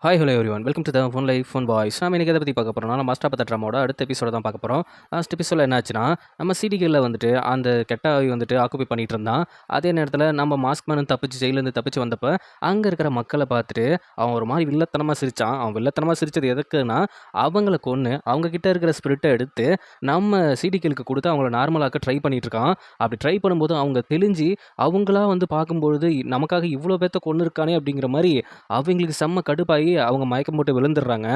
Hello everyone. Welcome to the phone life phone boys. நாம இன்னைக்கு எத பத்தி பார்க்க போறோம்னா, நம்ம மாஸ்டர் ஆஃப் த ட்ராமாவோட அடுத்த எபிசோட தான் பார்க்க போறோம். லாஸ்ட் எபிசோட்ல என்ன ஆச்சுன்னா, நம்ம சிடிகேல வந்துட்டு அந்த கெட்ட ஆவி வந்துட்டு ஆக்குபை பண்ணிட்டு இருந்தான். அதே நேரத்தில நம்ம மாஸ்க்மேனும் தப்பிச்சு ஜெயிலேருந்து தப்பிச்சு வந்தப்ப, அங்க இருக்கிற மக்கள பார்த்துட்டு அவன் ஒரு மாரி வில்லத்தனமா சிரிச்சான். அவன் வில்லத்தனமா சிரிச்சது எதுக்குன்னா, அவங்கள கொன்னு அவங்க கிட்ட இருக்கிற ஸ்பிரிட்ட எடுத்து நம்ம சிடிகேலுக்கு குடுத்து அவங்கள நார்மலாக்க ட்ரை பண்ணிட்டு இருக்கான். அப்படி ட்ரை பண்ணும்போது அவங்க தெளிஞ்சு, அவங்களா வந்து பார்க்கும்பொழுது நமக்காக இவ்ளோ பேத்த கொன்னுருக்கானே அப்படிங்கிற மாரி அவங்களுக்கு செம்ம கடுப்பாயி அவங்க மயக்கம் போட்டு விழுந்துடுறாங்க.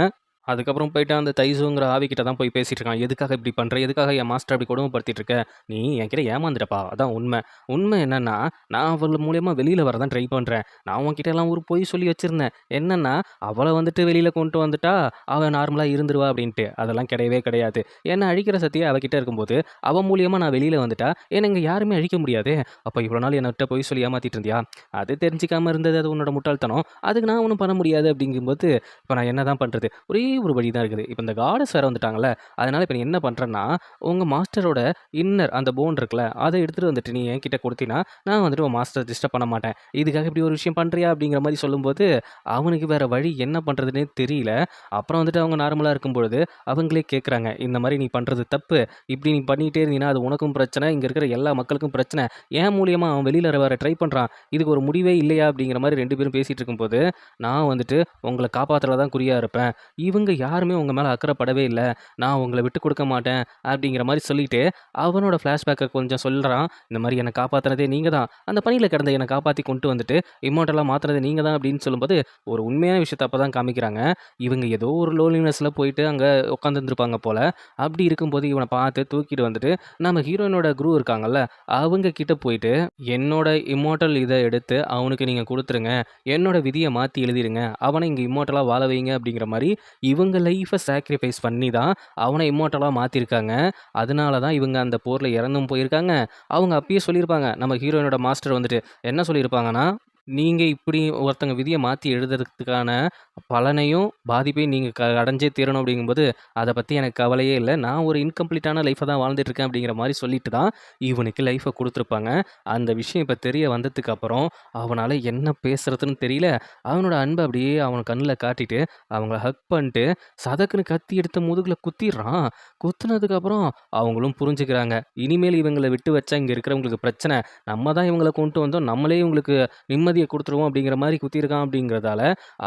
அதுக்கப்புறம் போயிட்டு அந்த தைஸுங்கிற ஆவிகிட்ட தான் போய் பேசிட்டு இருக்கான். "எதுக்காக இப்படி பண்ற? எதுக்காக என் மாஸ்டர இப்படி கொடுமைப்படுத்திட்டு இருக்க? நீ என்கிட்ட ஏமாந்துட்டப்பா. அதான் உண்மை. உண்மை என்னன்னா, நான் அவள் மூலியமா வெளியில வர தான் ட்ரை பண்றேன். நான் உன்கிட்டலாம் ஒரு பொய் சொல்லி வச்சிருந்தேன். என்னன்னா, அவள வந்துட்டு வெளியில கொண்டு வந்துட்டா, அவ நார்மலா இருந்துருவா அப்படின்ட்டு. அதெல்லாம் கிடையவே கிடையாது. என்ன அழிக்கிற சக்தி அவகிட்ட இருக்கும்போது, அவ மூலியமா நான் வெளியில வந்துட்டா, என்ன இங்க யாருமே அழிக்க முடியாதே. அப்ப இவ்வளோ நாள் என்னட்ட பொய் சொல்லி ஏமாத்திட்டு இருந்தியா? அது தெரிஞ்சுக்காம இருந்தது அது உன்னோட முட்டாள்தனம். அதுக்கு நான் ஒண்ணும் பண்ண முடியாது." அப்படிங்கும்போது, இப்ப நான் என்னதான் பண்றது? ஒரே ஒரு வழி தான் இருக்குது. இப்ப இந்த காடஸ் வேற வந்துட்டாங்கல்ல, அதனால இப்ப நீ என்ன பண்றன்னா, உங்க மாஸ்டரோட இன்னர் அந்த போன் இருக்குல்ல, அத எடுத்துட்டு வந்துட்டு நீ என்கிட்ட குடுத்தீன்னா, நான் வந்துட்டு உன் மாஸ்டர டிஸ்டர்ப் பண்ண மாட்டேன். இதுக்காக இப்படி ஒரு விஷயம் பண்றியா? அப்படிங்கிற மாரி சொல்லும்போது, அவனுக்கு வேற வழி என்ன பண்றதுன்னே தெரியல. அப்புறம் வந்துட்டு அவங்க நார்மலா இருக்கும்பொழுது, அவங்களே கேட்குறாங்க, "இந்த மாரி நீ பண்றது தப்பு. இப்படி நீ பண்ணிட்டே இருந்தீன்னா, அது உனக்கும் பிரச்சனை, இங்க இருக்கிற எல்லா மக்களுக்கும் பிரச்சனை. என் மூலியமா அவன் வெளியில வர ட்ரை பண்றான். இதுக்கு ஒரு முடிவே இல்லையா?" அப்படிங்கிற மாரி 2 பேரும் பேசிட்டு இருக்கும்போது, நான் வந்துட்டு உங்கள காப்பாத்துறதுல தான் குறியா இருப்பேன். இவங்க யாருமே உங்க மேல அக்கறைப்படவே இல்ல. நான் உங்கள விட்டுக் குடுக்க மாட்டேன் அப்படிங்கிற மாரி சொல்லிட்டு, அவனோட ஃப்ளாஷ்பேக்க கொஞ்சம் சொல்றான். இந்த மாரி என்ன காப்பாத்துனதே நீங்க தான். அந்த பனியில கிடந்த என்ன காப்பாத்தி கொண்டு வந்துட்டு, இம்மோர்டலா மாத்துனது நீங்க தான் அப்படின்னு சொல்லும்போது, ஒரு உண்மையான விஷயத்த அப்ப தான் காமிக்கிறாங்க. இவங்க ஏதோ ஒரு லோன்லினஸ்ல போயிட்டு அங்க உட்காந்துருந்துருப்பாங்க போல. அப்படி இருக்கும்போது இவன பார்த்து தூக்கிட்டு வந்துட்டு, நம்ம ஹீரோயினோட குரு இருக்காங்கல்ல, அவங்க கிட்ட போயிட்டு, "என்னோட இம்மோர்டல் இத எடுத்து அவனுக்கு நீங்க குடுத்துருங்க. என்னோட விதிய மாத்தி எழுதிருங்க. அவன இங்க இம்மோர்டலா வாழ வைங்க." அப்படிங்கிற மாரி இவங்க லைஃப்ப சாக்ரிஃபைஸ் பண்ணி தான் அவன இம்மோர்டலா மாத்திருக்காங்க. அதனால தான் இவங்க அந்த போர்ல இறந்தும் போயிருக்காங்க. அவங்க அப்பயே சொல்லியிருப்பாங்க. நம்ம ஹீரோயினோட மாஸ்டர் வந்துட்டு என்ன சொல்லியிருப்பாங்கன்னா, "நீங்க இப்படி ஒருத்தங்க விதிய மாத்தி எழுதுறதுக்கான பலனையும், பாதிப்பையும் நீங்க அடைஞ்சே தீரணும்." அப்படிங்கும்போது, "அத பத்தி எனக்கு கவலையே இல்ல. நான் ஒரு இன்கம்ப்ளீட்டான லைஃப்ப தான் வாழ்ந்துட்டு இருக்கேன்." அப்படிங்கிற மாரி சொல்லிட்டு தான் இவனுக்கு லைஃப்ப குடுத்துருப்பாங்க. அந்த விஷயம் இப்ப தெரிய வந்ததுக்கு அப்புறம், அவனால என்ன பேசுறதுன்னு தெரியல. அவனோட அன்ப அப்படியே அவன் கண்ல காட்டிட்டு, அவங்கள ஹக் பண்ணிட்டு சதக்குன்னு கத்தி எடுத்து முதுகுல குத்திடுறான். குத்துனதுக்கப்புறம் அவங்களும் புரிஞ்சுக்கிறாங்க. இனிமேல் இவங்கள விட்டு வச்சா இங்க இருக்கிறவங்களுக்கு பிரச்சனை. நம்ம தான் இவங்கள கொண்டு வந்தோம். நம்மளே இவங்களுக்கு நிம்மதிய குடுத்துருவோம் அப்படிங்கிற மாரி குத்தியிருக்கான் அப்படிங்கிறதால,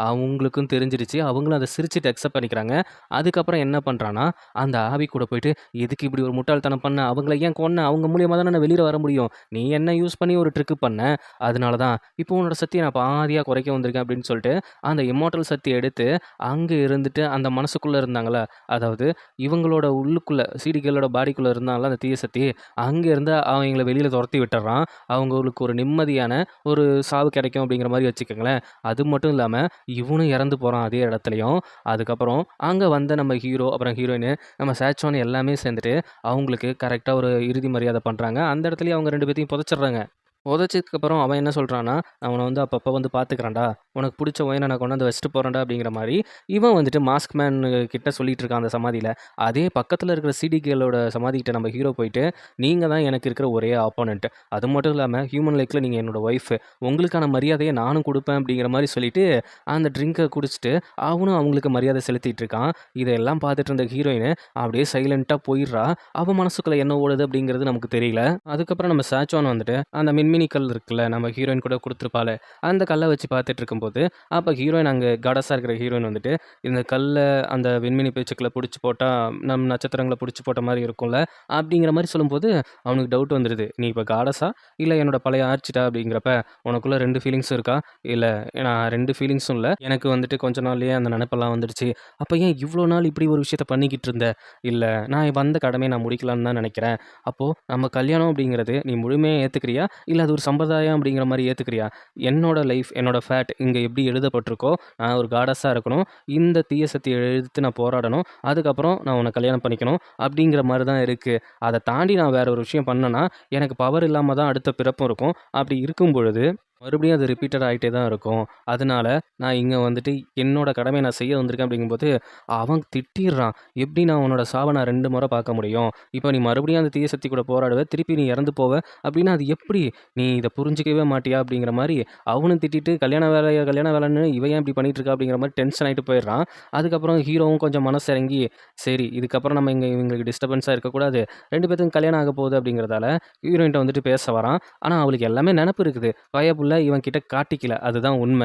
அவங்களுக்கும் தெரிஞ்சிருச்சு. அவங்களும் அத சிரிச்சுட்டு அக்செப்ட் பண்ணிக்கிறாங்க. அதுக்கப்புறம் என்ன பண்றான்னா, அந்த ஆவி கூட போயிட்டு, "எதுக்கு இப்படி ஒரு முட்டாள்தனம் பண்ண? அவங்கள ஏன் கொன்ன? அவங்க மூலியமா தானே நான் வெளியில வர முடியும். நீ என்ன யூஸ் பண்ணி ஒரு ட்ரிக் பண்ண. அதனால தான் இப்போ உன்னோட சக்திய நான் பாதியா குறைக்க வந்திருக்கேன்." அப்படின்னு சொல்லிட்டு, அந்த இம்மோர்டல் சக்திய எடுத்து அங்க இருந்துட்டு அந்த மனசுக்குள்ள இருந்தாங்கல்ல, அதாவது இவங்களோட உள்ளுக்குள்ள சிடிகளோட பாடிக்குள்ள இருந்தான்ல அந்த தீய சக்தி, அங்க இருந்து அவங்கள வெளியில தொரத்தி விட்டுர்றான். அவங்களுக்கு ஒரு நிம்மதியான ஒரு சாவு கிடைக்கும் அப்படிங்கிற மாரி வச்சுக்கங்களேன். அது மட்டும் இல்லாம, இவனும் இறந்து போறான் அதே இடத்துலயும். அதுக்கப்புறம் அங்க வந்த நம்ம ஹீரோ, அப்புறம் ஹீரோயின், நம்ம சேட்சோன் எல்லாமே சேர்ந்துட்டு அவங்களுக்கு கரெக்ட்டா ஒரு இறுதி மரியாதை பண்றாங்க. அந்த இடத்துலயே அவங்க 2 பேத்தையும் புதைச்சிடுறாங்க. புதைச்சதுக்கப்புறம் அவன் என்ன சொல்றான்னா, "அவன வந்து அப்பப்போ வந்து பார்த்துக்கிறேன்டா. உனக்கு புடிச்ச ஒயின நான் கொண்டாந்து வச்சுட்டு போறேன்டா." அப்படிங்கிற மாரி, இவன் வந்துட்டு மாஸ்க் மேன் கிட்ட சொல்லிட்டு இருக்கான் அந்த சமாதியில. அதே பக்கத்துல இருக்கிற சிடி கேர்ளோட சமாதிக்கிட்ட நம்ம ஹீரோ போயிட்டு, "நீங்க தான் எனக்கு இருக்கிற ஒரே ஆப்போனன்ட். அது மட்டும் இல்லாம ஹியூமன் லைக்ல நீங்க என்னோட ஒய்ஃப். உங்களுக்கான மரியாதைய நானும் குடுப்பேன்." அப்படிங்கிற மாரி சொல்லிட்டு, அந்த ட்ரிங்க குடிச்சுட்டு, அவனும் அவங்களுக்கு மரியாதை செலுத்திட்டு இருக்கான். இதெல்லாம் பார்த்துட்டு இருந்த ஹீரோயின் அப்படியே சைலன்ட்டா போயிர்றா. அவ மனசுக்குள்ள என்ன ஓடுது அப்படிங்கிறது நமக்கு தெரியல. அதுக்கப்புறம் நம்ம சாச்சோன் வந்துட்டு, அந்த மின்மினி கல் இருக்குல்ல, நம்ம ஹீரோயின் கூட குடுத்துருப்பாளே, அந்த கல்ல வச்சு பார்த்துட்டு இருக்கும்போது, அப்ப ஹீரோயின் அங்க காடஸா இருக்கிற ஹீரோயின் வந்துட்டு, இந்த கல்ல அந்த விண்மீனி பேச்சுக்கள புடிச்சு போட்டா, நம் நட்சத்திரங்கள புடிச்சு போட்ட மாரி இருக்கும்ல, அப்படிங்கிற மாரி சொல்லும்போது, அவனுக்கு டவுட் வந்துருது. "நீ இப்ப காடஸா? இல்ல என்னோட பழைய ஆர்ச்சிட்டா?" அப்படிங்கிறப்ப, "உனக்குள்ள 2 ஃபீலிங்ஸும் இருக்கா?" "இல்ல, நான் 2 ஃபீலிங்ஸும் இல்ல. எனக்கு வந்துட்டு கொஞ்ச நாள்லயே அந்த நெனப்பெல்லாம் வந்துடுச்சு." "அப்ப ஏன் இவ்ளோ நாள் இப்படி ஒரு விஷயத்த பண்ணிக்கிட்டு இருந்த?" "இல்ல, நான் வந்த கடமைய நான் முடிக்கலான்னு தான் நெனைக்கிறேன்." "அப்போ நம்ம கல்யாணம் அப்படிங்கிறது நீ முழுமையா ஏத்துக்கிறியா? இல்ல அது ஒரு சம்பிரதாயம் அப்படிங்கிற மாரி ஏத்துக்கிறியா? என்னோட லைஃப், என்னோட ஃபேட் இங்க எப்படி எழுதப்பட்டிருக்கோ, நான் ஒரு காடஸா இருக்கணும். இந்த தீய சக்திய எதிர்த்து நான் போராடணும். அதுக்கப்புறம் நான் உன்ன கல்யாணம் பண்ணிக்கணும். அப்படிங்கிற மாரி தான் இருக்கு. அத தாண்டி நான் வேற ஒரு விஷயம் பண்ணேன்னா, எனக்கு பவர் இல்லாம தான் அடுத்த பிறப்பும் இருக்கும். அப்படி இருக்கும் பொழுது மறுபடியும் அது ரிப்பீட்டட் ஆயிட்டே தான் இருக்கும். அதனால நான் இங்க வந்துட்டு என்னோட கடமைய நான் செய்ய வந்திருக்கேன் அப்படிங்கும்போது, அவன் திட்டிர்றான். "எப்படி நான் உன்னோட சாவ நான் 2 முறை பார்க்க முடியும்? இப்ப நீ மறுபடியும் அந்த தீய சக்தி கூட போராடுவ. திருப்பி நீ இறந்து போவ. அப்படின்னா அது எப்படி? நீ இத புரிஞ்சுக்கவே மாட்டியா?" அப்படிங்கிற மாரி அவனும் திட்டிட்டு, கல்யாண வேலைன்னு இவ ஏன் இப்படி பண்ணிட்டு இருக்கா? அப்படிங்கிற மாரி டென்ஷன் ஆயிட்டு போயிடுறான். அதுக்கப்புறம் ஹீரோவும் கொஞ்சம் மனசு இறங்கி, சரி இதுக்கப்புறம் நம்ம இவங்களுக்கு டிஸ்டர்பன்ஸா இருக்கக்கூடாது. 2 பேத்துக்கும் கல்யாணம் ஆகப் போகுது அப்படிங்கிறதால, ஹீரோயின்ட்ட வந்துட்டு பேச வரான். ஆனா அவளுக்கு எல்லாமே நெனப்பு இருக்குது. பயப்புள்ள இவன் கிட்ட காட்டிக்கல. அதுதான் உண்ம.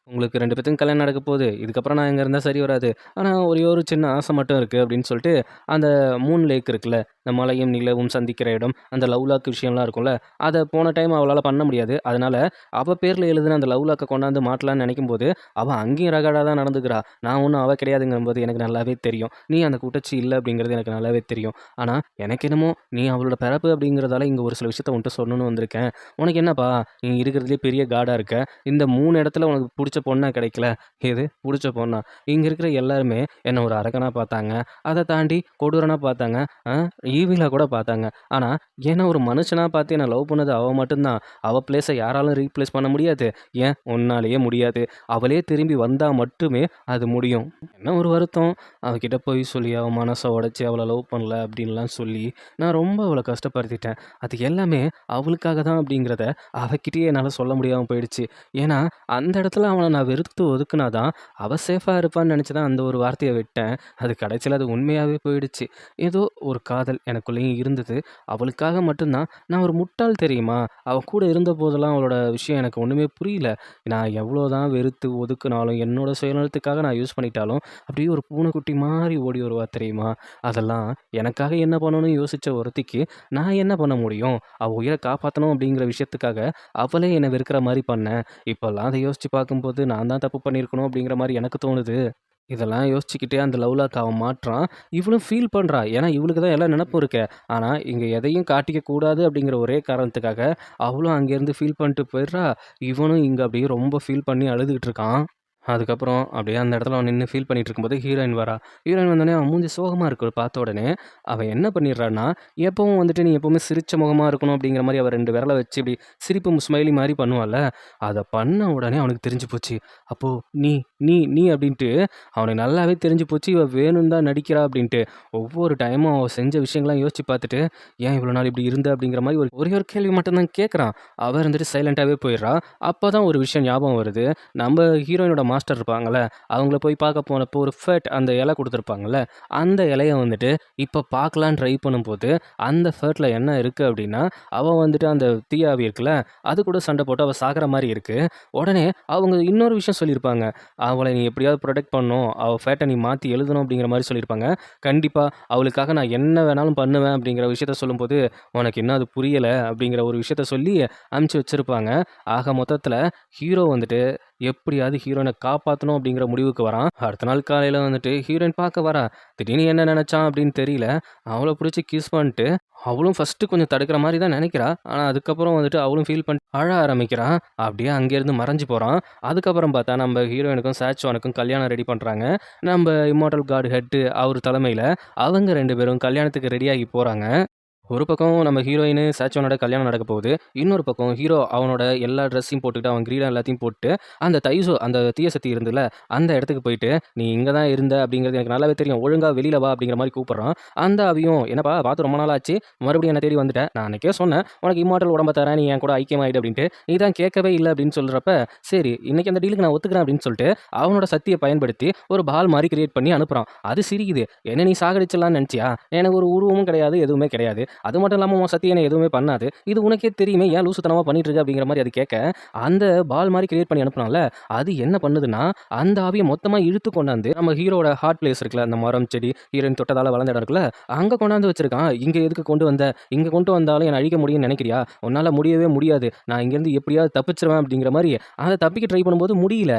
உங்களுக்கு 2 பேத்துக்கும் கல்யாணம் நடக்க போகுது. இதுக்கப்புறம் நான் இங்க இருந்தா சரி வராது. ஆனா ஒரே ஒரு சின்ன ஆசை மட்டும் இருக்கு அப்படின்னு சொல்லிட்டு, அந்த மூன் லேக் இருக்குல்ல, இந்த மலையும் நிலவும் சந்திக்கிற இடம், அந்த லவ் லாக் விஷயம்லாம் இருக்கும்ல, அத போன டைம் அவளால பண்ண முடியாது. அதனால அவ பேர்ல எழுதுன அந்த லவ் லாக்க கொண்டாந்து மாட்டலான்னு நெனைக்கும்போது, அவ அங்கேயும் ரகடா தான் நடந்துக்கிறா. நான் ஒண்ணும் அவ கிடையாதுங்கும்போது எனக்கு நல்லாவே தெரியும். நீ அந்த கூட்டச்சி இல்ல அப்படிங்கிறது எனக்கு நல்லாவே தெரியும். ஆனா எனக்கு என்னமோ நீ அவளோட பிறப்பு அப்படிங்கிறதால இங்க ஒரு சில விஷயத்த உன்ட்ட சொல்லணும்னு வந்திருக்கேன். உனக்கு என்னப்பா, நீ இருக்கிறதுலயே பெரிய காடா இருக்க. இந்த 3 இடத்துல உனக்கு புடிச்ச பொண்ணா கிடைக்கல. எது? புடிச்ச பொண்ணா? இங்க இருக்கிற எல்லாருமே என்ன ஒரு அரக்கனா பார்த்தாங்க. அத தாண்டி கொடூரனா பார்த்தாங்க. அ ஈவிலா கூட பார்த்தாங்க. ஆனா, என்ன ஒரு மனுஷனா பார்த்து என்ன லவ் பண்ணது அவ மட்டும் தான். அவ பிளேஸ யாராலும் ரீப்ளேஸ் பண்ண முடியாது. ஏன்? உன்னாலயே முடியாது. அவளே திரும்பி வந்தா மட்டுமே அது முடியும். என்ன ஒரு வருத்தம். அவகிட்ட பொய் சொல்லி, அவ மனச உடைச்சு அவள லவ் பண்ணல அப்படின்லாம் சொல்லி, நான் ரொம்ப அவள கஷ்டப்படுத்திட்டேன். அது எல்லாமே அவளுக்காக தான் அப்படிங்கிறத அவகிட்டயே என்னால சொல்ல முடியாம போயிடுச்சு. ஏன்னா, அந்த இடத்துல அவள நான் வெறுத்து ஒதுக்குனா தான், அவ சேஃபா இருப்பான்னு நெனச்சு தான் அந்த ஒரு வார்த்தைய விட்டேன். அது கடைசில அது உண்மையாவே போயிடுச்சு. ஏதோ ஒரு காதல் எனக்குள்ளேயும் இருந்தது. அவளுக்காக மட்டும் தான் நான் ஒரு முட்டாள் தெரியுமா? அவ கூட இருந்தபோதெல்லாம் அவளோட விஷயம் எனக்கு ஒண்ணுமே புரியல. நான் எவ்வளோதான் வெறுத்து ஒதுக்குனாலும், என்னோட சுயநலத்துக்காக நான் யூஸ் பண்ணிட்டாலும், அப்படியே ஒரு பூனைக்குட்டி மாரி ஓடி வருவா தெரியுமா? அதெல்லாம் எனக்காக என்ன பண்ணணும்னு யோசிச்ச ஒருத்திக்கு, நான் என்ன பண்ண முடியும்? அவ உயிர காப்பாத்தணும் அப்படிங்கிற விஷயத்துக்காக, அவளே என்ன வெறுக்கிற மாரி பண்ணேன். இப்பல்லாம் அத யோசிச்சு பார்க்கும்போது, நான் தான் தப்பு பண்ணியிருக்கணும் அப்படிங்கிற மாரி எனக்கு தோணுது. இதெல்லாம் யோசிச்சுக்கிட்டே அந்த லவ் லாக் அவன் மாட்றான். இவளும் ஃபீல் பண்றா. ஏன்னா, இவளுக்கு தான் எல்லா நெனப்பும் இருக்கே. ஆனா, இங்க எதையும் காட்டிக்க கூடாது அப்படிங்கிற ஒரே காரணத்துக்காக, அவளும் அங்கேருந்து ஃபீல் பண்ணிட்டு போயிடுறா. இவனும் இங்க அப்படியே ரொம்ப ஃபீல் பண்ணி அழுதுகிட்டு இருக்கான். அதுக்கப்புறம் அப்படியே அந்த இடத்துல அவன் நின்னு ஃபீல் பண்ணிட்டு இருக்கும்போது ஹீரோயின் வரா. ஹீரோயின் வந்தோனே அவன் மூஞ்சி சோகமா இருக்கு பார்த்த உடனே, அவ என்ன பண்ணிடுறான்னா, எப்பவும் வந்துட்டு நீ எப்பவுமே சிரிச்ச முகமா இருக்கணும் அப்படிங்கிற மாரி அவ 2 விரல வச்சு இப்படி சிரிப்பு ஸ்மைலி மாரி பண்ணுவாள்ல, அத பண்ண உடனே அவனுக்கு தெரிஞ்சு போச்சு. அப்போ நீ நீ நீ அப்படின்ட்டு அவனுக்கு நல்லாவே தெரிஞ்சு போச்சு. இவ வேணும்னு தான் நடிக்கிறா அப்படின்ட்டு. ஒவ்வொரு டைமும் அவ செஞ்ச விஷயங்கள்லாம் யோசிச்சு பார்த்துட்டு, "ஏன் இவ்வளோ நாள் இப்படி இருந்த?" அப்படிங்கிற மாரி ஒரே ஒரு கேள்வி மட்டும் தான் கேட்குறான். அவ இருந்துட்டு சைலன்ட்டாவே போயிடுறா. அப்பதான் ஒரு விஷயம் ஞாபகம் வருது. நம்ம ஹீரோயினோட மாஸ்டர் இருப்பாங்கல்ல, அவங்கள போய் பார்க்க போனப்போ ஒரு அந்த இலை குடுத்துருப்பாங்கல்ல, அந்த இலைய வந்துட்டு இப்ப பார்க்கலான்னு ட்ரை பண்ணும்போது, அந்த ஃபர்ட்ல என்ன இருக்கு அப்டின்னா, அவ வந்துட்டு அந்த தீ ஆவி இருக்குல்ல, அது கூட சண்ட போட்டு அவ சாகுற மாரி இருக்கு. உடனே அவங்க இன்னொரு விஷயம் சொல்லியிருப்பாங்க. அவள நீ எப்படியாவது புரொடெக்ட் பண்ணணும். அவ ஃபேட்ட நீ மாத்தி எழுதணும் அப்படிங்கிற மாரி சொல்லியிருப்பாங்க. கண்டிப்பா அவளுக்காக நான் என்ன வேணாலும் பண்ணுவேன் அப்படிங்கிற விஷயத்த சொல்லும்போது, உனக்கு இன்னும் அது புரியல அப்படிங்கிற ஒரு விஷயத்த சொல்லி அனுப்பிச்சு வச்சிருப்பாங்க. ஆக மொத்தத்துல ஹீரோ வந்துட்டு எப்படியாவது ஹீரோயின காப்பாத்தணும் அப்படிங்கிற முடிவுக்கு வரான். அடுத்த நாள் காலையில வந்துட்டு ஹீரோயின் பார்க்க வரா. திடீர்னு என்ன நெனச்சான் அப்படின்னு தெரியல. அவள புடிச்சு கிஸ் பண்ணிட்டு, அவளும் ஃபர்ஸ்ட்டு கொஞ்சம் தடுக்கிற மாரி தான் நெனைக்கிறா. ஆனா அதுக்கப்புறம் வந்துட்டு அவளும் ஃபீல் பண்ணிட்டு அழ ஆரம்பிக்கிறா. அப்படியே அங்கேருந்து மறைஞ்சு போறான். அதுக்கப்புறம் பார்த்தா நம்ம ஹீரோயினுக்கும் சாச்சோனுக்கும் கல்யாணம் ரெடி பண்றாங்க. நம்ம இம்மார்டல் காட் ஹெட் அவரு தலைமையில அவங்க 2 பேரும் கல்யாணத்துக்கு ரெடியாகி போறாங்க. ஒரு பக்கம் நம்ம ஹீரோயின் சாச்சோனோட கல்யாணம் நடக்க போகுது. இன்னொரு பக்கம் ஹீரோ அவனோட எல்லா ட்ரெஸ்ஸையும் போட்டுக்கிட்டு, அவன் கிரீடம் எல்லாத்தையும் போட்டு, அந்த தைசோ அந்த தீய சக்தி இருந்துல்ல, அந்த இடத்துக்கு போயிட்டு, "நீ இங்க தான் இருந்த அப்படிங்கிறது எனக்கு நல்லாவே தெரியும். ஒழுங்கா வெளியில வா" அப்படிங்கிற மாரி கூப்பிடுறான். அந்த அவியும், "என்னப்பா பார்த்து ரொம்ப நாள் ஆச்சு. மறுபடியும் என்ன தேடி வந்துட்ட. நான் அன்னைக்கே சொன்னேன். உனக்கு இம்மார்டல் உடம்ப தரேன். நீ என் கூட ஐக்கியமாயிடு" அப்படின்ட்டு. நீ தான் கேட்கவே இல்ல அப்படின்னு சொல்றப்ப, சரி இன்னைக்கு அந்த டீலுக்கு நான் ஒத்துக்கிறேன் அப்படின்னு சொல்லிட்டு, அவனோட சக்திய பயன்படுத்தி ஒரு பால் மாரி கிரியேட் பண்ணி அனுப்புறான். அது சிரிக்குது. என்ன நீ சாகடிச்சிடலாம்னு நெனச்சியா? எனக்கு ஒரு உருவமும் கிடையாது, எதுவுமே கிடையாது. அது மட்டும் இல்லாம உன் சத்தி என்ன எதுவுமே பண்ணாது. இது உனக்கே தெரியுமே ஏன் லூசுத்தனமா பண்ணிட்டு இருக்க அப்படிங்கிற மாரி அது கேட்க, அந்த பால் மாரி கிரியேட் பண்ணி அனுப்புனான்ல, அது என்ன பண்ணுதுன்னா, அந்த ஆவிய மொத்தமா இழுத்து கொண்டாந்து நம்ம ஹீரோவோட ஹார்ட் பிளேஸ் இருக்குல்ல, அந்த மரம், செடி, ஹீரோயின் தொட்டதால வளர்ந்த இடம் இருக்குல்ல, அங்க கொண்டாந்து வச்சிருக்கான். இங்க எதுக்கு கொண்டு வந்த? இங்க கொண்டு வந்தாலும் என்ன அழிக்க முடியும்னு நெனைக்கிறியா? உன்னால முடியவே முடியாது. நான் இங்கேருந்து எப்படியாவது தப்பிச்சுருவேன் அப்படிங்கிற மாரி, அத தப்பிக்க ட்ரை பண்ணும்போது முடியல.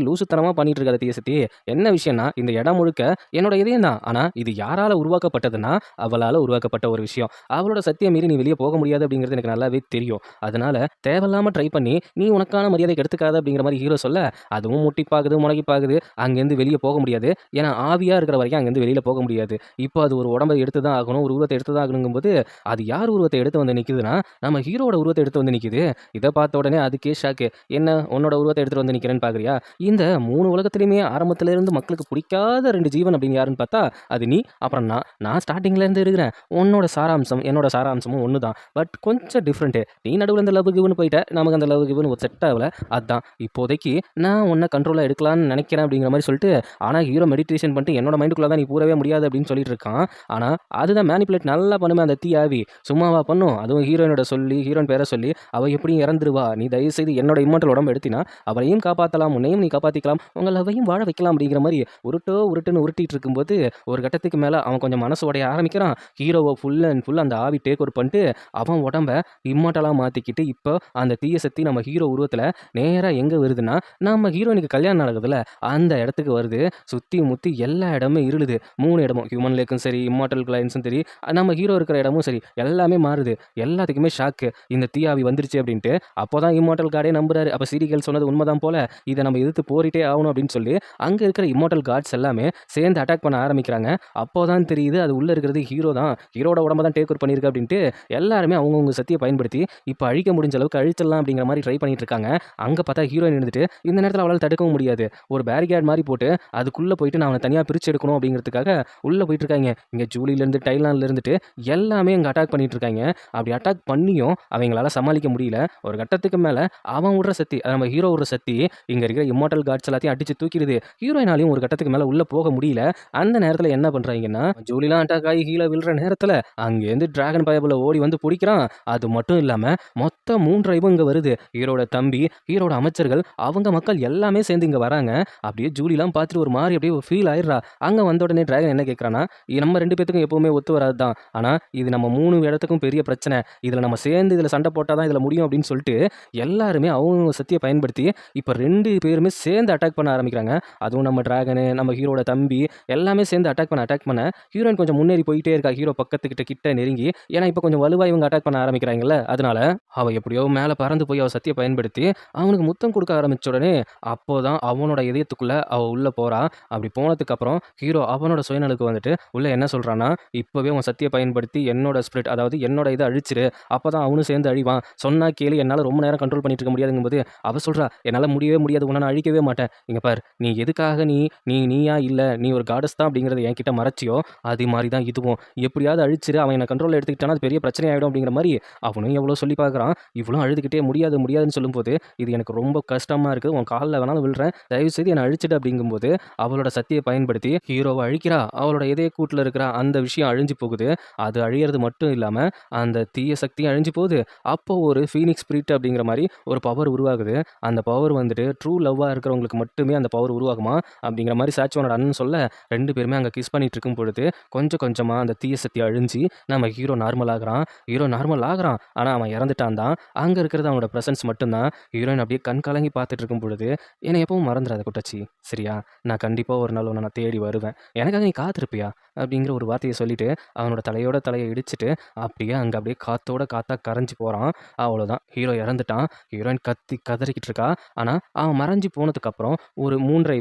லூசுத்தனமா பண்ணிட்டு இருக்காத தீய சத்தி. என்ன விஷயம்னா, இந்த இடம் முழுக்க என்னோட இதயம் தான். ஆனா, இது யாரால உருவாக்கப்பட்டதுன்னா, அவளால உருவாக்கப்பட்ட ஒரு விஷயம். முடியும். அவளோட சத்திய மீறி நீ வெளிய போக முடியாது அப்படிங்கிறது எனக்கு நல்லாவே தெரியும். அதனால தேவையில்லாம ட்ரை பண்ணி, நீ உனக்கான மரியாதைய கெடுத்துக்காத அப்படிங்கிற மாரி ஹீரோ சொல்ல, அதுவும் முட்டி பாக்குது, முனகி பாக்குது. அங்கேருந்து வெளிய போக முடியாது. ஏன்னா, ஆவியா இருக்கிற வரைக்கும் அங்கேருந்து வெளியில போக முடியாது. இப்போ அது ஒரு உடம்ப எடுத்து தான் ஆகணும். ஒரு உருவத்த எடுத்து தான் ஆகணுங்கும்போது, அது யார் உருவத்த எடுத்து வந்து நிக்குதுன்னா, நம்ம ஹீரோவோட உருவத்த எடுத்து வந்து நிக்குது. இத பார்த்த உடனே அதுக்கே ஷாக்கு. "என்ன உன்னோட உருவத்த எடுத்துட்டு வந்து நிக்கிறேன்னு பார்க்குறியா? இந்த 3 உலகத்திலயுமே ஆரம்பத்துல இருந்து மக்களுக்கு பிடிக்காத 2 ஜீவன் அப்படின்னு யாருன்னு பார்த்தா, அது நீ, அப்புறம் நான். நான் ஸ்டார்ட்டிங்ல இருந்து இருக்கிறேன். உன்னோட சாராம்சம், என்னோட சாராம்சமும் ஒண்ணு தான். பட் கொஞ்சம் டிஃபரெண்ட்டு. நீ நடுவுல இந்த லவ் கிவ்னு போயிட்ட. நமக்கு அந்த லவ் கிவ்னு ஒரு செட் ஆகல. அதான். இப்போதைக்கு நான் உன்ன கண்ட்ரோலா எடுக்கலான்னு நெனைக்கிறேன்" அப்படிங்கிற மாரி சொல்லிட்டு, ஆனா ஹீரோ மெடிடேஷன் பண்ணிட்டு என்னோட மைண்டுக்குள்ள தான் நீ பூரவே முடியாது அப்படின்னு சொல்லிட்டு இருக்கான். ஆனா, அதுதான் மேனிபுலேட் நல்லா பண்ணுமே அந்த தீயாவி. சும்மாவா பண்ணும்? அதுவும் ஹீரோயினோட சொல்லி, ஹீரோயின் பேர சொல்லி, அவ எப்படியும் இறந்துருவா. நீ தயவுசெய்து என்னோட இம்மோர்டல் உடம்ப எடுத்தினா, அவளையும் காப்பாத்தலாம், உன்னையும் நீ காப்பாத்திக்கலாம், உங்க லவ்வையும் வாழ வைக்கலாம் அப்படிங்கிற மாரி உருட்டுன்னு உருட்டிட்டு இருக்கும்போது, ஒரு கட்டத்துக்கு மேல அவன் கொஞ்சம் மனசு உடைய ஆரம்பிக்கிறான். ஹீரோவ ஃபுல் அண்ட் ஃபுல் அந்த ஆவி டேக் ஓவர் பண்ணிட்டு, அவன் உடம்ப இம்மோர்டலா மாத்திக்கிட்டு, இப்போ அந்த தீய சக்தி நம்ம ஹீரோ உருவத்துல நேரா எங்க வருதுன்னா, நம்ம ஹீரோயினுக்கு கல்யாணம் நடக்குதுல்ல, அந்த இடத்துக்கு வருது. சுத்தி முத்தி எல்லா இடமும் இருளுது. 3 இடமும் ஹியூமன் லேக்கும் சரி, இம்மார்டல் கிளைன்ஸும் சரி, நம்ம ஹீரோ இருக்கிற இடமும் சரி, எல்லாமே மாறுது. எல்லாத்துக்குமே ஷாக்கு. இந்த தீயாவி வந்துருச்சு அப்படின்ட்டு. அப்போதான் இம்மார்டல் காடே நம்புறாரு. அப்ப சிடி கேர்ள் சொன்னது உண்மைதான் போல. இத நம்ம எதிர்த்து போரிட்டே ஆகணும் அப்படின்னு சொல்லி, அங்க இருக்கிற இம்மார்டல் காட்ஸ் எல்லாமே சேர்ந்து அட்டாக் பண்ண ஆரம்பிக்கிறாங்க. அப்போதான் தெரியுது அது உள்ள இருக்கிறது ஹீரோ தான். ஹீரோட உடம்ப தான் டேக் ஓவர் பண்ணியிருக்கு அப்படின்ட்டு எல்லாருமே அவங்கவங்க சக்திய பயன்படுத்தி, இப்ப அழிக்க முடிஞ்ச அளவுக்கு அழிச்சிடலாம் அப்படிங்கிற மாரி ட்ரை பண்ணிட்டு இருக்காங்க. அங்க பார்த்தா ஹீரோயின் இருந்துட்டு, இந்த நேரத்துல அவளால தடுக்கவும் முடியாது. ஒரு பேரிகேட் மாரி போட்டு, அதுக்குள்ள போயிட்டு நான் அவன தனியா பிரிச்சு எடுக்கணும் அப்படிங்கிறதுக்காக உள்ள போயிட்டு இருக்காய்ங்க. இங்க ஜூலிலேருந்து, டைலான்ல இருந்துட்டு எல்லாமே இங்க அட்டாக் பண்ணிட்டு இருக்காய்ங்க. அப்படி அட்டாக் பண்ணியும் அவங்களால சமாளிக்க முடியல. ஒரு கட்டத்துக்கு மேல அவன் விடுற சக்தி, நம்ம ஹீரோ விடுற சக்தி இங்க இருக்கிற இம்மோர்டல் காட்ஸ் எல்லாத்தையும் அடிச்சு தூக்கிடுது. ஹீரோயினாலயும் ஒரு கட்டத்துக்கு மேல உள்ள போக முடியல. அந்த நேரத்துல என்ன பண்றாய்ங்கன்னா, ஜூலிலாம் அட்டாக் ஆகி கீழ விழுற நேரத்துல அங்கேருந்து டிராகன் பயபுல ஓடி வந்து புடிக்கிறான். அது மட்டும் இல்லாம மொத்தம் 3 ட்ரைபும் இங்க வருது. ஹீரோட தம்பி, ஹீரோட அமைச்சர்கள், அவங்க மக்கள் எல்லாமே சேர்ந்து இங்க வராங்க. அப்படியே ஜூலிலாம் பார்த்துட்டு ஒரு மாரி அப்படியே ஃபீல் ஆயிடுறா. அங்க வந்த உடனே டிராகன் என்ன கேட்குறான்னா, நம்ம 2 பேத்துக்கும் எப்பவுமே ஒத்து வராது தான். ஆனா, இது நம்ம 3 இடத்துக்கும் பெரிய பிரச்சனை. இதுல நம்ம சேர்ந்து இதுல சண்டை போட்டா தான் இதுல முடியும் அப்படின்னு சொல்லிட்டு, எல்லாருமே அவங்கவங்க சக்திய பயன்படுத்தி, இப்ப 2 பேருமே சேர்ந்து அட்டாக் பண்ண ஆரம்பிக்கிறாங்க. அதுவும் நம்ம டிராகனு, நம்ம ஹீரோட தம்பி எல்லாமே சேர்ந்து அட்டாக் பண்ண ஹீரோயின் கொஞ்சம் முன்னேறி போயிட்டே இருக்கா. ஹீரோ பக்கத்துக்கிட்ட கிட்ட நெருங்கி. ஏன்னா, இப்ப கொஞ்சம் வலுவா இவங்க அட்டாக் பண்ண ஆரம்பிக்கிறாங்கல்ல. அதனால அவ எப்படியோ மேல பறந்து போய் அவ சக்திய பயன்படுத்தி, அவனுக்கு முத்தம் குடுக்க ஆரம்பிச்ச உடனே, அப்போதான் அவனோட இதயத்துக்குள்ள அவ உள்ள போறா. அப்படி போனதுக்கப்புறம் ஹீரோ அவனோட சுயநலக்கு வந்துட்டு உள்ள என்ன சொல்றான்னா, "இப்பவே உன் சக்திய பயன்படுத்தி என்னோட ஸ்பிரிட், அதாவது என்னோட இத அழிச்சிரு. அப்பதான் அவனும் சேர்ந்து அழிவான். சொன்னா கேளு, என்னால ரொம்ப நேரம் கண்ட்ரோல் பண்ணிட்டு இருக்க முடியாதுங்கும்போது" அவ சொல்றா, "என்னால முடியவே முடியாது. உன்ன நான் அழிக்கவே மாட்டேன். இங்க பாரு, நீ எதுக்காக நீயா இல்ல, நீ ஒரு காடஸ் தான் அப்படிங்கிறத என்கிட்ட மறைச்சியோ, அதே மாரி தான் இதுவும். எப்படியாவது அழிச்சிரு. அவன் என்ன கண்ட்ரோல்ல எடுத்துக்கிட்டான்னா அது பெரிய பிரச்சனை ஆயிடும்" அப்படிங்கிற மாரி அவனும் எவ்வளோ சொல்லி பார்க்குறான். இவளும் அழுதுகிட்டே முடியாதுன்னு சொல்லும்போது, "இது எனக்கு ரொம்ப கஷ்டமா இருக்குது. உன் கால்ல வேணாலும் விழுறேன். தயவுசெய்து என்ன அழிச்சிடு" அப்படிங்கும்போது, அவளோட சக்திய பயன்படுத்தி ஹீரோவ அழிக்கிறா. அவளோட இதய கூட்டுல இருக்கிற அந்த விஷயம் அழிஞ்சு போகுது. அது அழியறது மட்டும் இல்லாம, அந்த தீய சக்தியும் அழிஞ்சு போகுது. அப்போ ஒரு ஃபீனிக்ஸ் ஸ்பிரிட் அப்படிங்கிற மாரி ஒரு பவர் உருவாகுது. அந்த பவர் வந்துட்டு ட்ரூ லவ்வா இருக்கிறவங்களுக்கு மட்டுமே அந்த பவர் உருவாகுமா அப்படிங்கிற மாரி சாட்சியோனோட அண்ணன் சொல்ல, 2 பேருமே அங்க கிஸ் பண்ணிட்டு இருக்கும் பொழுது, கொஞ்சம் கொஞ்சமா அந்த தீய சக்தி அழிஞ்சு, நம்ம ஹீரோ நார்மல் ஆகுறான். ஹீரோ நார்மல் ஆகுறான். ஆனா அவன் இறந்துட்டான் தான். அங்க இருக்கிறது அவனோட பிரசன்ஸ் மட்டும் தான். ஹீரோயின் அப்படியே கண் கலங்கி பார்த்துட்டு இருக்கும் பொழுது, "என்னை எப்பவும் மறந்துறாத குட்டச்சி. சரியா? நான் கண்டிப்பா ஒரு நாள் உன்ன நான் தேடி வருவேன். எனக்காக நீ காத்திருப்பியா?" அப்படிங்கிற ஒரு வார்த்தைய சொல்லிட்டு, அவனோட தலையோட தலைய இடிச்சுட்டு, அப்படியே காத்தோட காத்தா கரைஞ்சு போறான். அவ்வளோதான். ஹீரோ இறந்துட்டான். ஹீரோயின் கத்தி கதறிக்கிட்டு இருக்கா. ஆனா, அவன் மறைஞ்சு போனதுக்கப்புறம் ஒரு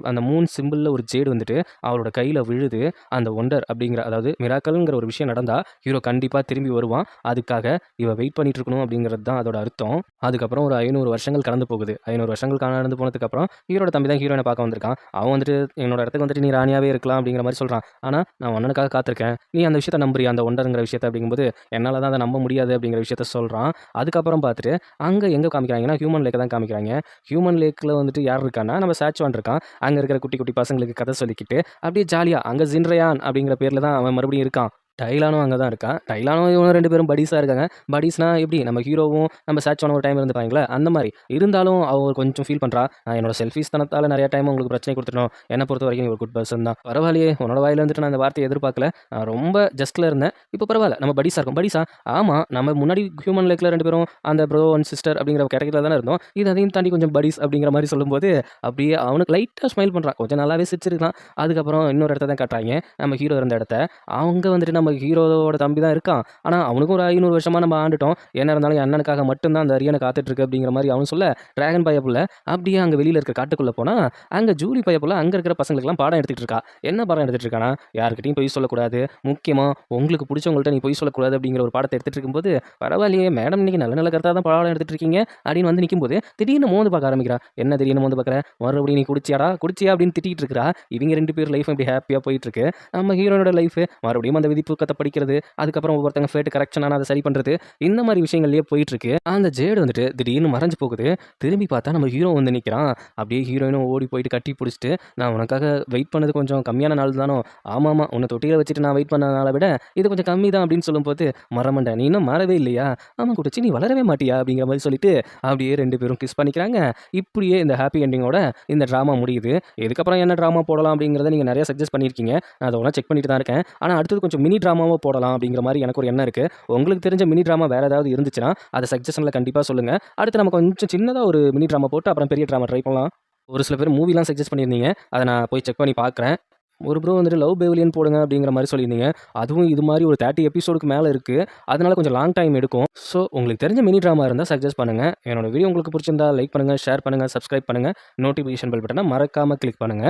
அந்த 3 சிம்பிள்ல ஒரு ஜேடு வந்துட்டு அவளோட கையில விழுது. அந்த ஒண்டர் அப்படிங்கிற, அதாவது மிராக்கிள்ங்கிற ஒரு விஷயம் நடந்தா, ஹீரோ கண்டிப்பா திரும்பி வருவான். அதுக்காக இவ வெயிட் பண்ணிட்டு இருக்கணும் அப்படிங்கிறது தான் அதோட அர்த்தம். அதுக்கப்புறம் ஒரு 500 வருஷங்கள் கடந்து போகுது. 500 வருஷங்கள் கடந்து போனதுக்கப்புறம் ஹீரோட தம்பி தான் ஹீரோயின பார்க்க வந்திருக்கான். அவன் வந்துட்டு, "என்னோட இடத்துக்கு வந்துட்டு நீ ராணியாவே இருக்கலாம்" அப்படிங்கிற மாரி சொல்றான். ஆனா, "நான் உன்னனுக்காக காத்திருக்கேன். நீ அந்த விஷயத்த நம்புறியா? அந்த ஒண்டர்ங்கிற விஷயத்த?" அப்படிங்கும்போது, "என்னால தான் அத நம்ப முடியாது" அப்படிங்கிற விஷயத்த சொல்றான். அதுக்கப்புறம் பார்த்துட்டு, அங்க எங்க காமிக்கிறாங்கன்னா, ஹியூமன் லேக்க தான் காமிக்கிறாங்க. ஹியூமன் லேக்ல வந்துட்டு யார் இருக்கான்னா, நம்ம சாச்சுவான் இருக்கான். அங்க இருக்கிற குட்டி குட்டி பசங்களுக்கு கதை சொல்லிக்கிட்டு, அப்படியே ஜாலியா அங்க ஜின்ரயான் அப்படிங்கிற பேர்ல தான் அவன் மறுபடியும் இருக்கான். டைலானும் அங்க தான் இருக்கான். டைலானும் இவனும் 2 பேரும் படீஸா இருக்காங்க. படீஸ்னா எப்படி? நம்ம ஹீரோவும் நம்ம சாச்சுவானும் ஒரு டைம் இருந்துப்பாங்கல்ல, அந்த மாரி. இருந்தாலும் அவ கொஞ்சம் ஃபீல் பண்றா. "நான் என்னோட செல்ஃபிஷ் தனத்தால நெறைய டைம் உங்களுக்கு பிரச்சனை குடுத்துட்டேனோ! என்ன பொறுத்தவரைக்கும் நீ ஒரு குட் பெர்சன் தான். பரவாயில்லையே! உன்னோட வாயில இருந்துட்டு நான் இந்த வார்த்தைய எதிர்பார்க்கல. நான் ரொம்ப ஜஸ்ட்ல இருந்தேன். இப்ப பரவால்ல. நம்ம படீஸா இருக்கோம்." "படீஸா?" "ஆமா. நம்ம முன்னாடி ஹியூமன் லேக்ல 2 பேரும் அந்த ப்ரோ அண்ட் சிஸ்டர் அப்படிங்கிற கேட்டகரில தானே இருந்தோம். இது அதையும் தாண்டி கொஞ்சம் படீஸ்" அப்படிங்கிற மாரி சொல்லும்போது, அப்படியே அவனுக்கு லைட்டா ஸ்மைல் பண்றான். கொஞ்சம் நல்லாவே சிரிச்சிருக்கான். அதுக்கப்புறம் இன்னொரு இடத்த தான் காட்டுறாய்ங்க. நம்ம ஹீரோ இருந்த இடத்த. அங்க வந்துட்டு நம்ம நம்ம ஹீரோவோட தம்பி தான் இருக்கான். ஆனா, அவனுக்கும் ஒரு 500 வருஷமா நம்ம ஆண்டுட்டோம். என்ன இருந்தாலும் என் அண்ணனுக்காக மட்டும் தான் அந்த அரியணை காத்துட்ருக்கு அப்படிங்கிற மாரி அவன் சொல்ல, டிராகன் பயப்புள்ள அப்படியே அங்க வெளியில இருக்கிற காட்டுக்குள்ள போனா, அங்க ஜூலி பயப்புள்ள அங்க இருக்கிற பசங்களுக்கெல்லாம் பாடம் எடுத்துட்டு இருக்கா. என்ன பாடம் எடுத்துட்டு இருக்கான்னா, யார்கிட்டயும் பொய் சொல்லக்கூடாது. முக்கியமா உங்களுக்கு புடிச்சவங்கள்ட்ட நீ பொய் சொல்லக்கூடாது அப்படிங்கிற ஒரு பாடத்த எடுத்துட்டு இருக்கும்போது, பரவாயில்லையே மேடம் இன்னைக்கு நல்ல நல்ல கருத்தா தான் பாடம் எடுத்துட்டு இருக்கீங்க அப்படின்னு வந்து நிக்கும்போது, திடீர்னு மோந்து பார்க்க ஆரம்பிக்கிறா. என்ன திடீர்னு மோந்து பார்க்குற? மறுபடியும் நீ குடிச்சியாடா? குடிச்சியா? அப்படின்னு திட்டிட்டு இருக்கிறா. இவங்க 2 பேர் லைஃப் இப்படி ஹேப்பியா போயிட்டு இருக்கு. நம்ம ஹீரோனோட லைஃப் மறுபடியும் அந்த விதிப்புக்கத்த படிக்கிறது, அதுக்கப்புறம் ஒவ்வொருத்தங்க ஃபேட் கரெக்ஷன் ஆனா அத சரி பண்றது, இந்த மாரி விஷயங்கள்லயே போயிட்டு இருக்கு. அந்த ஜேட் வந்துட்டு திடீர்னு மறைஞ்சு போகுது. திரும்பி பார்த்தா நம்ம ஹீரோ வந்து நிக்கிறான். அப்படியே ஹீரோயினும் ஓடி போயிட்டு கட்டி புடிச்சுட்டு, "நான் உனக்காக வெயிட் பண்ணது கொஞ்சம் கம்மியான நாள் தானோ? ஆமாமா, உன்ன தொட்டியில வச்சுட்டு நான் வெயிட் பண்ண நாள விட இது கொஞ்சம் கம்மி தான்" அப்படின்னு சொல்லும்போது, "மறமண்ட நீ இன்னும் மாறவே இல்லையா? ஆமா குட்டச்சி நீ வளரவே மாட்டியா?" அப்படிங்கிற மாரி சொல்லிட்டு, அப்படியே 2 பேரும் கிஸ் பண்ணிக்கிறாங்க. இப்படியே இந்த ஹேப்பி எண்டிங்கோட இந்த ட்ராமா முடியுது. இதுக்கப்புறம் என்ன ட்ராமா போடலாம் அப்படிங்கிறத நீங்க நெறைய சஜெஸ்ட் பண்ணியிருக்கீங்க. நான் அதெல்லாம் செக் பண்ணிட்டு தான் இருக்கேன். ஆனா அடுத்தது கொஞ்சம் மினி ட்ராமாவா போடலாம் அப்படிங்கிற மாரி எனக்கு ஒரு எண்ணம் இருக்கு. உங்களுக்கு தெரிஞ்ச மினி ட்ராமா வேற ஏதாவது இருந்துச்சுன்னா, அத சஜஷன்ல கண்டிப்பா சொல்லுங்க. அடுத்து நம்ம கொஞ்சம் சின்னதா ஒரு மினி ட்ராமா போட்டு அப்புறம் பெரிய ட்ராமா ட்ரை பண்ணலாம். ஒரு சில பேர் மூவிலாம் சஜெஸ்ட் பண்ணியிருந்தீங்க. அத நான் போய் செக் பண்ணி பார்க்குறேன். ஒரு ப்ரோ வந்துட்டு லவ் பெவிலியன் போடுங்க அப்படிங்கிற மாரி சொல்லியிருந்தீங்க. அதுவும் இது மாரி ஒரு 30 எபிசோடுக்கு மேல இருக்கு. அதனால கொஞ்சம் லாங் டைம் எடுக்கும். ஸோ உங்களுக்கு தெரிஞ்ச மினி ட்ராமா இருந்தா சஜெஸ்ட் பண்ணுங்க. என்னோட வீடியோ உங்களுக்கு புடிச்சிருந்தா லைக் பண்ணுங்க, ஷேர் பண்ணுங்க, சப்ஸ்கிரைப் பண்ணுங்க. நோட்டிஃபிகேஷன் பெல் பட்டன மறக்காம கிளிக் பண்ணுங்க.